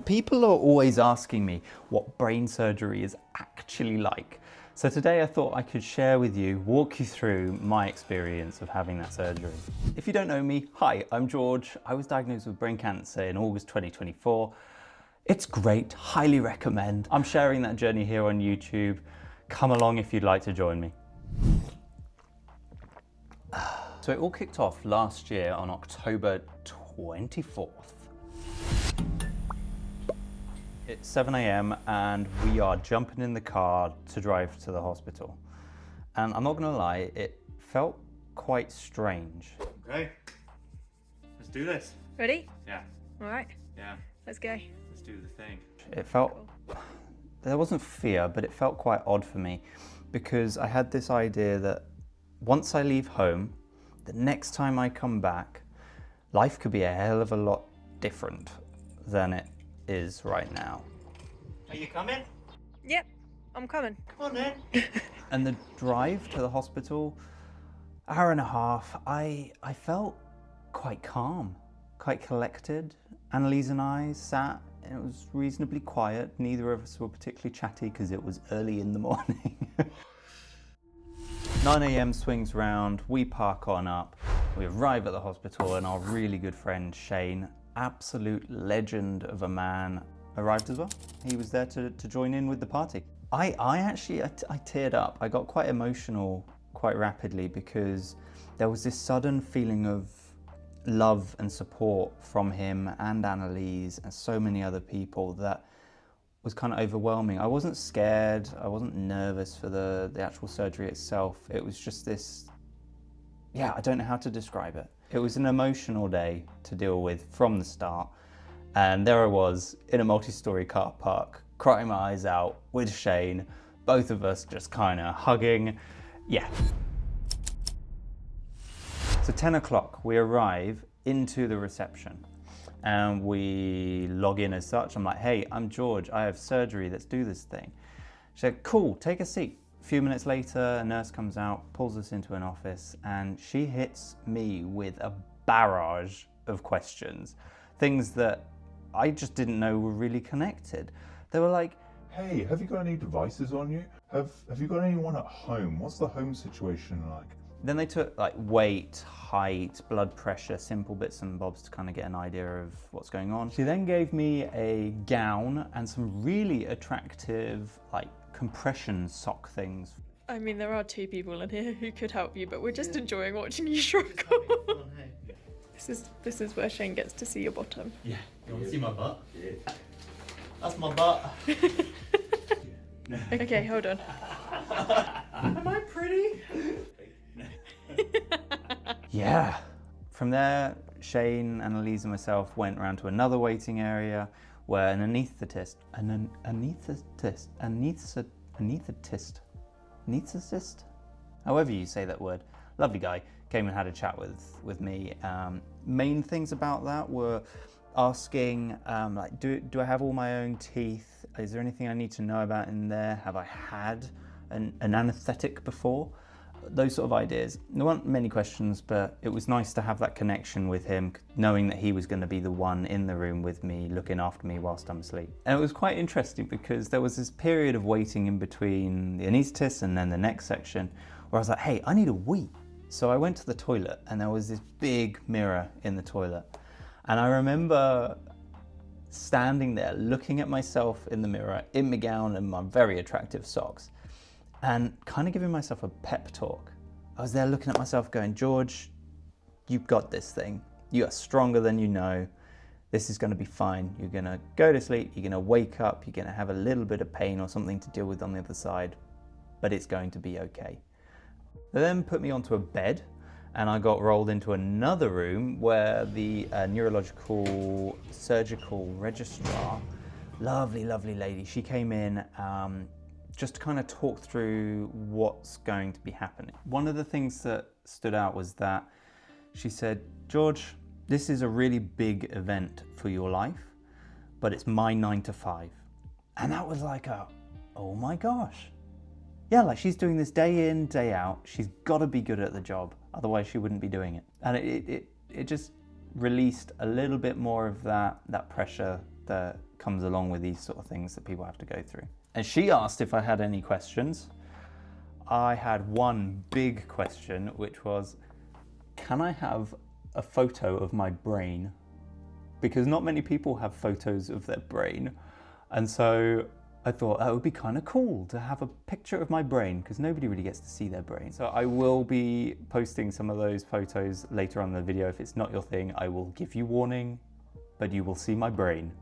People are always asking me what brain surgery is actually like. So today I thought I could share with you, walk you through my experience of having that surgery. If you don't know me, hi, I'm George. I was diagnosed with brain cancer in August 2024. It's great, highly recommend. I'm sharing that journey here on YouTube. Come along if you'd like to join me. So it all kicked off last year on October 24th. It's 7 a.m. and we are jumping in the car to drive to the hospital. And I'm not gonna lie, it felt quite strange. Okay, let's do this. Ready? Yeah. All right, Yeah. let's go. Let's do the thing. It felt, there wasn't fear, but it felt quite odd for me because I had this idea that once I leave home, the next time I come back, life could be a hell of a lot different than it is right now. Are you coming? Yep, I'm coming. Come on then. And the drive to the hospital, hour and a half, I felt quite calm, quite collected. Annalise and I sat, and it was reasonably quiet. Neither of us were particularly chatty because it was early in the morning. 9 a.m. swings round, we park on up, we arrive at the hospital, and our really good friend Shane, absolute legend of a man, arrived as well. He was there to join in with the party. I teared up. I got quite emotional quite rapidly because there was this sudden feeling of love and support from him and Annalise and so many other people that was kind of overwhelming. I wasn't scared, I wasn't nervous for the actual surgery itself. It was just this, yeah, I don't know how to describe it. It was an emotional day to deal with from the start. And there I was in a multi-story car park, crying my eyes out with Shane, both of us just kind of hugging. Yeah. So 10 o'clock, we arrive into the reception and we log in as such. I'm like, hey, I'm George, I have surgery, let's do this thing. She said, cool, take a seat. A few minutes later, a nurse comes out, pulls us into an office, and she hits me with a barrage of questions. Things that I just didn't know were really connected. They were like, hey, have you got any devices on you? Have you got anyone at home? What's the home situation like? then they took like weight, height, blood pressure, simple bits and bobs to kind of get an idea of what's going on. She then gave me a gown and some really attractive like compression sock things. I mean, there are two people in here who could help you, but we're just enjoying watching you struggle. This is where Shane gets to see your bottom. Yeah. You want to see my butt? Yeah. That's my butt. Okay, hold on. Am I pretty? Yeah. From there, Shane, Annalise and myself went around to another waiting area where an anesthetist, however you say that word, lovely guy, came and had a chat with me. Main things about that were asking, like, do I have all my own teeth? Is there anything I need to know about in there? Have I had an anaesthetic before? Those sort of ideas. There weren't many questions, but it was nice to have that connection with him, knowing that he was going to be the one in the room with me, looking after me whilst I'm asleep. And it was quite interesting because there was this period of waiting in between the anaesthetist and then the next section where I was like, hey, I need a wee. So I went to the toilet and there was this big mirror in the toilet. And I remember standing there looking at myself in the mirror, in my gown and my very attractive socks, and kind of giving myself a pep talk. I was there looking at myself going, George, you've got this thing. You are stronger than you know. This is gonna be fine. You're gonna go to sleep, you're gonna wake up, you're gonna have a little bit of pain or something to deal with on the other side, but it's going to be okay. They then put me onto a bed and I got rolled into another room where the neurological surgical registrar, lovely, lovely lady, she came in just to kind of talk through what's going to be happening. One of the things that stood out was that she said, George, this is a really big event for your life, but it's my 9 to 5. And that was like oh my gosh. Yeah, like she's doing this day in, day out. She's got to be good at the job, otherwise she wouldn't be doing it. And it just released a little bit more of that pressure that comes along with these sort of things that people have to go through. And she asked if I had any questions. I had one big question, which was, can I have a photo of my brain? Because not many people have photos of their brain. And so I thought that would be kind of cool to have a picture of my brain, because nobody really gets to see their brain. So I will be posting some of those photos later on in the video. If it's not your thing, I will give you warning, but you will see my brain.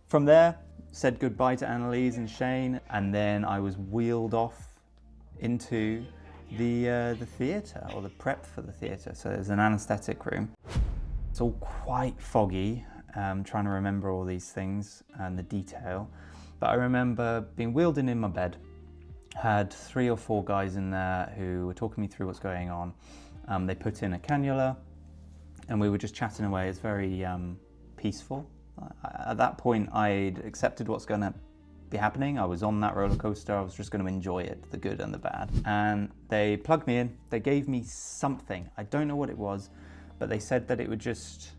From there, said goodbye to Annalise and Shane, and then I was wheeled off into the theatre, or the prep for the theatre. So there's an anaesthetic room. It's all quite foggy, trying to remember all these things and the detail. But I remember being wheeled in my bed, had 3 or 4 guys in there who were talking me through what's going on. They put in a cannula and we were just chatting away. It's very peaceful. At that point, I'd accepted what's going to be happening. I was on that roller coaster. I was just going to enjoy it, the good and the bad. And they plugged me in. They gave me something. I don't know what it was, but they said that it would just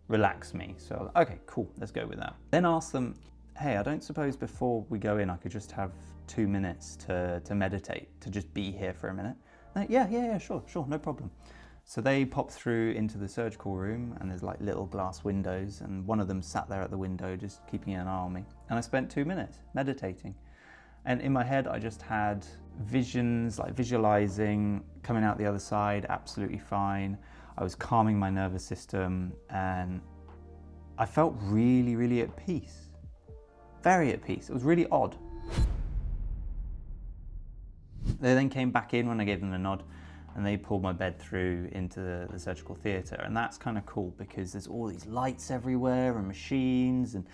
relax me. So, okay, cool, let's go with that. Then asked them, hey, I don't suppose before we go in, I could just have 2 minutes to meditate, to just be here for a minute. Yeah, sure, no problem. So they popped through into the surgical room, and there's like little glass windows, and one of them sat there at the window just keeping an eye on me. And I spent 2 minutes meditating. And in my head, I just had visions, like visualizing, coming out the other side, absolutely fine. I was calming my nervous system, and I felt really, really at peace. Very at peace. It was really odd. They then came back in when I gave them the nod, and they pulled my bed through into the surgical theatre. And that's kind of cool because there's all these lights everywhere and machines and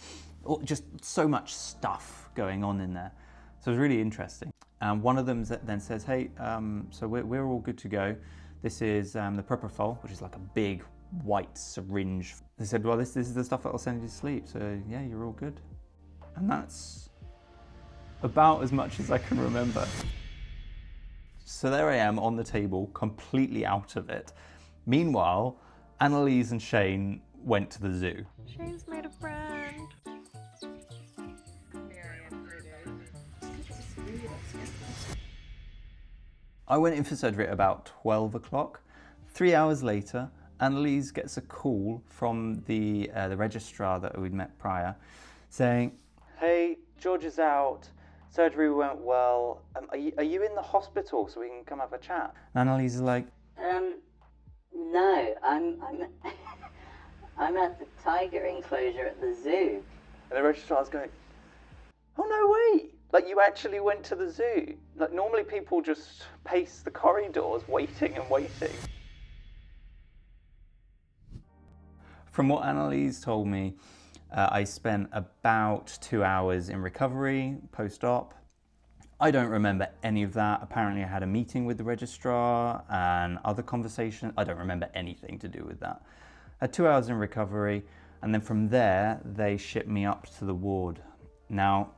just so much stuff going on in there. So it was really interesting. And one of them then says, hey, so we're all good to go. This is the propofol, which is like a big white syringe. They said, well, this is the stuff that will send you to sleep. So yeah, you're all good. And that's about as much as I can remember. So there I am on the table, completely out of it. Meanwhile, Annalise and Shane went to the zoo. Shane's made a friend. I went in for surgery at about 12 o'clock. 3 hours later, Annalise gets a call from the registrar that we'd met prior, saying, hey, George is out. Surgery went well. Are you in the hospital so we can come have a chat? And Annalise is like, no, I'm I'm at the tiger enclosure at the zoo. and the registrar's going, oh no way! Like, you actually went to the zoo. Like, normally people just pace the corridors waiting and waiting. From what Annalise told me, I spent about 2 hours in recovery post-op. I don't remember any of that. Apparently I had a meeting with the registrar and other conversations. I don't remember anything to do with that. I had 2 hours in recovery, and then from there, they shipped me up to the ward. Now,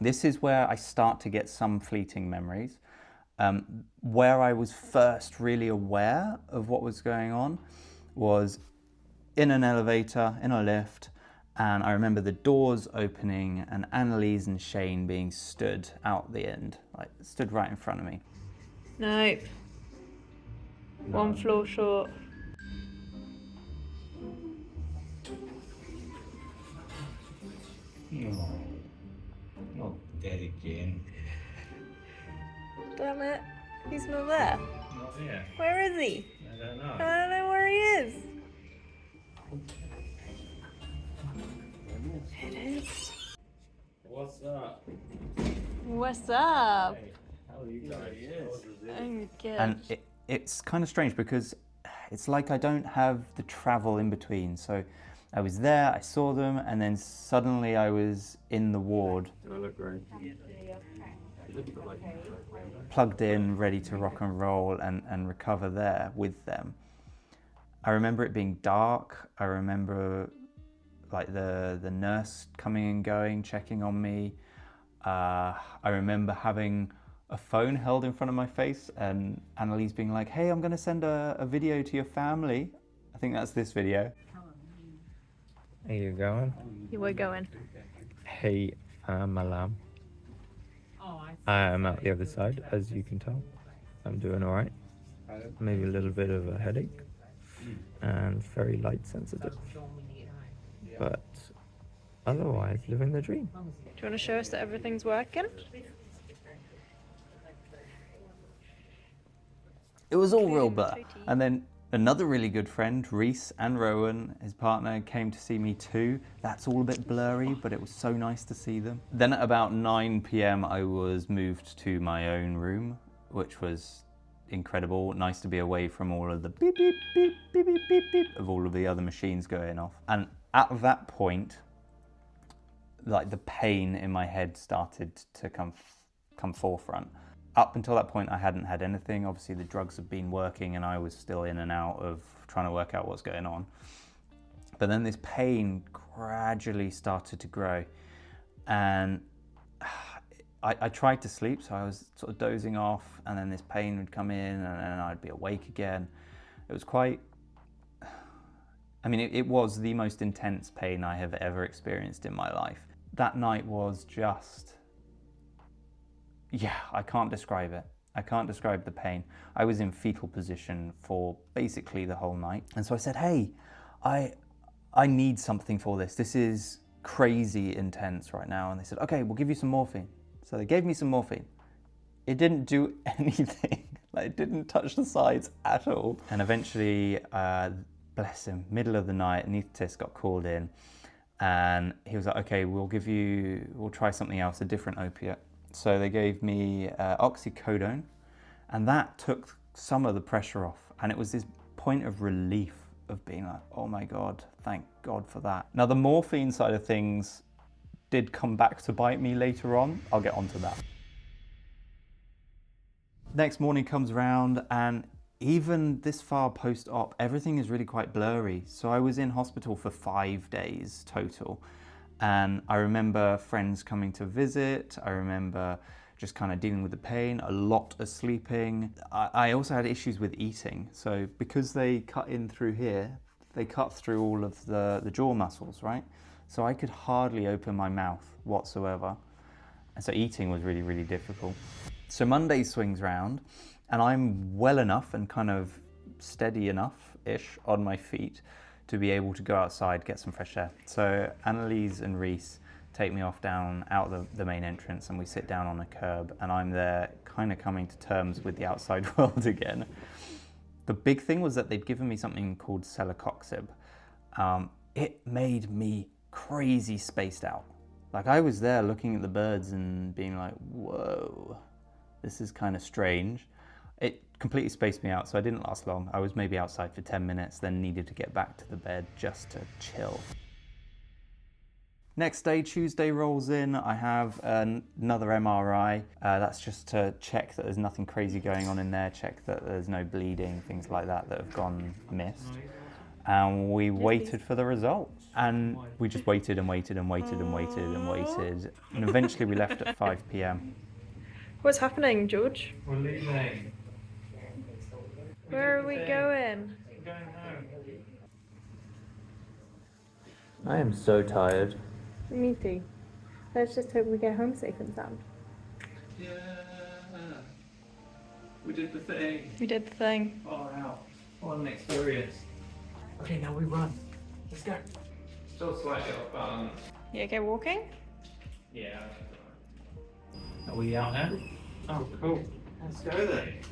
this is where I start to get some fleeting memories. Where I was first really aware of what was going on was in an elevator, in a lift, and I remember the doors opening and Annalise and Shane being stood out the end, like stood right in front of me. Nope. One floor short. No, not dead again. Damn it. He's not there. Not here. Where is he? I don't know. I don't know where he is. It is. What's up? What's up? Hey, how are you guys? I'm good. And it's kind of strange because it's like I don't have the travel in between. So I was there, I saw them, and then suddenly I was in the ward. Do I look great? Plugged in, ready to rock and roll and recover there with them. I remember it being dark. I remember like the nurse coming and going, checking on me. I remember having a phone held in front of my face and Annalise being like, hey, I'm gonna send a video to your family. I think that's this video. Are you going? You were going. Hey, my lamb. I am out the other side, as you can tell. I'm doing all right. Maybe a little bit of a headache and very light sensitive. But otherwise, living the dream. Do you want to show us that everything's working? It was all real Including the blur. tootie. And then another really good friend, Reese and Rowan, his partner, came to see me too. That's all a bit blurry, but it was so nice to see them. Then at about 9 p.m, I was moved to my own room, which was incredible. Nice to be away from all of the beep, beep, beep, beep, beep, beep, beep of all of the other machines going off. And at that point, like the pain in my head started to come forefront. Up until that point, I hadn't had anything. Obviously, the drugs had been working and I was still in and out of trying to work out what's going on. But then this pain gradually started to grow. And I tried to sleep, so I was sort of dozing off, and then this pain would come in and then I'd be awake again. It was quite... I mean, it was the most intense pain I have ever experienced in my life. That night was just... yeah, I can't describe it. I can't describe the pain. I was in fetal position for basically the whole night. And so I said, hey, I need something for this. This is crazy intense right now. And they said, okay, we'll give you some morphine. So they gave me some morphine. It didn't do anything. Like, it didn't touch the sides at all. And eventually, bless him, middle of the night, anaesthetist got called in and he was like, okay, we'll try something else, a different opiate. So they gave me oxycodone, and that took some of the pressure off. And it was this point of relief of being like, oh my God, thank God for that. Now the morphine side of things did come back to bite me later on. I'll get onto that. Next morning comes around, and even this far post-op, everything is really quite blurry. So I was in hospital for 5 days total. And I remember friends coming to visit. I remember just kind of dealing with the pain, a lot of sleeping. I also had issues with eating. So because they cut in through here, they cut through all of the jaw muscles, right? So I could hardly open my mouth whatsoever. And so eating was really, really difficult. So Monday swings round and I'm well enough and kind of steady enough-ish on my feet to be able to go outside, get some fresh air. So Annalise and Reese take me off down out the main entrance, and we sit down on a curb, and I'm there kind of coming to terms with the outside world again. The big thing was that they'd given me something called celecoxib. It made me crazy spaced out. Like, I was there looking at the birds and being like, whoa, this is kind of strange. It completely spaced me out, so I didn't last long. I was maybe outside for 10 minutes, then needed to get back to the bed just to chill. Next day, Tuesday rolls in. I have another MRI. That's just to check that there's nothing crazy going on in there, check that there's no bleeding, things like that have gone missed. And we waited for the results. And we just waited and waited and waited and waited and waited. And eventually we left at 5 p.m. What's happening, George? We're leaving. Where are we going? We're going home. I am so tired. Me too. Let's just hope we get home safe and sound. Yeah. We did the thing. We did the thing. Far out. What an experience. Okay, now we run. Let's go. Still slightly off balance. You okay walking? Yeah. Are we out now? Oh, cool. Let's go then.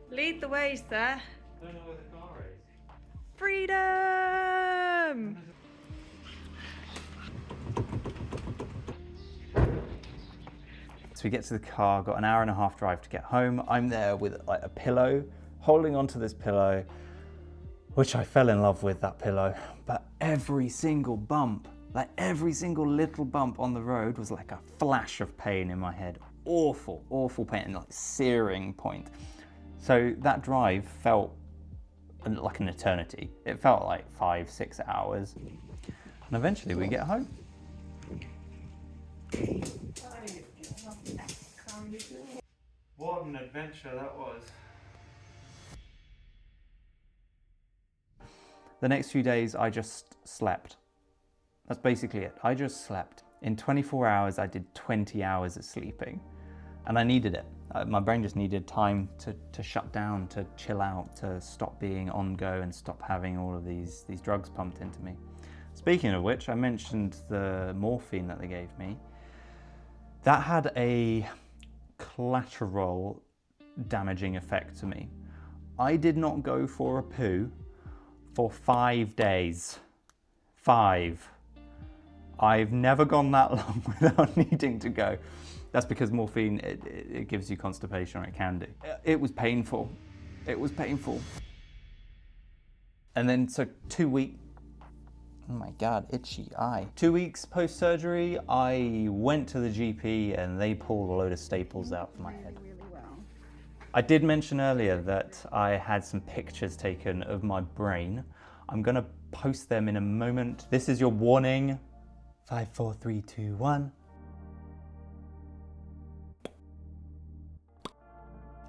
Lead the way, sir. I don't know where the car is. Freedom! So we get to the car, got an hour and a half drive to get home. I'm there with like a pillow, holding onto this pillow, which I fell in love with, that pillow. But every single bump, like every single little bump on the road was like a flash of pain in my head. Awful, awful pain, like searing point. So that drive felt like an eternity. It felt like 5-6 hours. And eventually we get home. What an adventure that was. The next few days I just slept. That's basically it. I just slept. In 24 hours, I did 20 hours of sleeping, and I needed it. My brain just needed time to shut down, to chill out, to stop being on go and stop having all of these drugs pumped into me. Speaking of which, I mentioned the morphine that they gave me. That had a collateral damaging effect to me. I did not go for a poo for 5 days. 5. I've never gone that long without needing to go. That's because morphine, it gives you constipation, or it can do. It was painful. It was painful. And then, so 2 weeks, oh my God, itchy eye. 2 weeks post-surgery, I went to the GP and they pulled a load of staples out of my head. I did mention earlier that I had some pictures taken of my brain. I'm gonna post them in a moment. This is your warning. 5, 4, 3, 2, 1.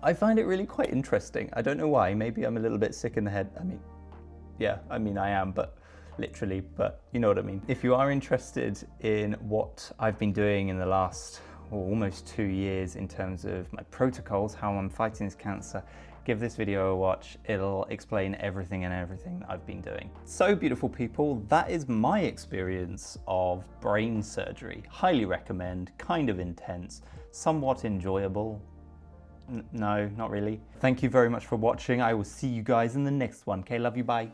I find it really quite interesting. I don't know why. Maybe I'm a little bit sick in the head. I mean I am, but literally, but you know what I mean. If you are interested in what I've been doing in the last almost 2 years in terms of my protocols, how I'm fighting this cancer, give this video a watch. It'll explain everything that I've been doing. So beautiful people, that is my experience of brain surgery. Highly recommend, kind of intense, somewhat enjoyable. No, not really. Thank you very much for watching. I will see you guys in the next one. Okay, love you, bye.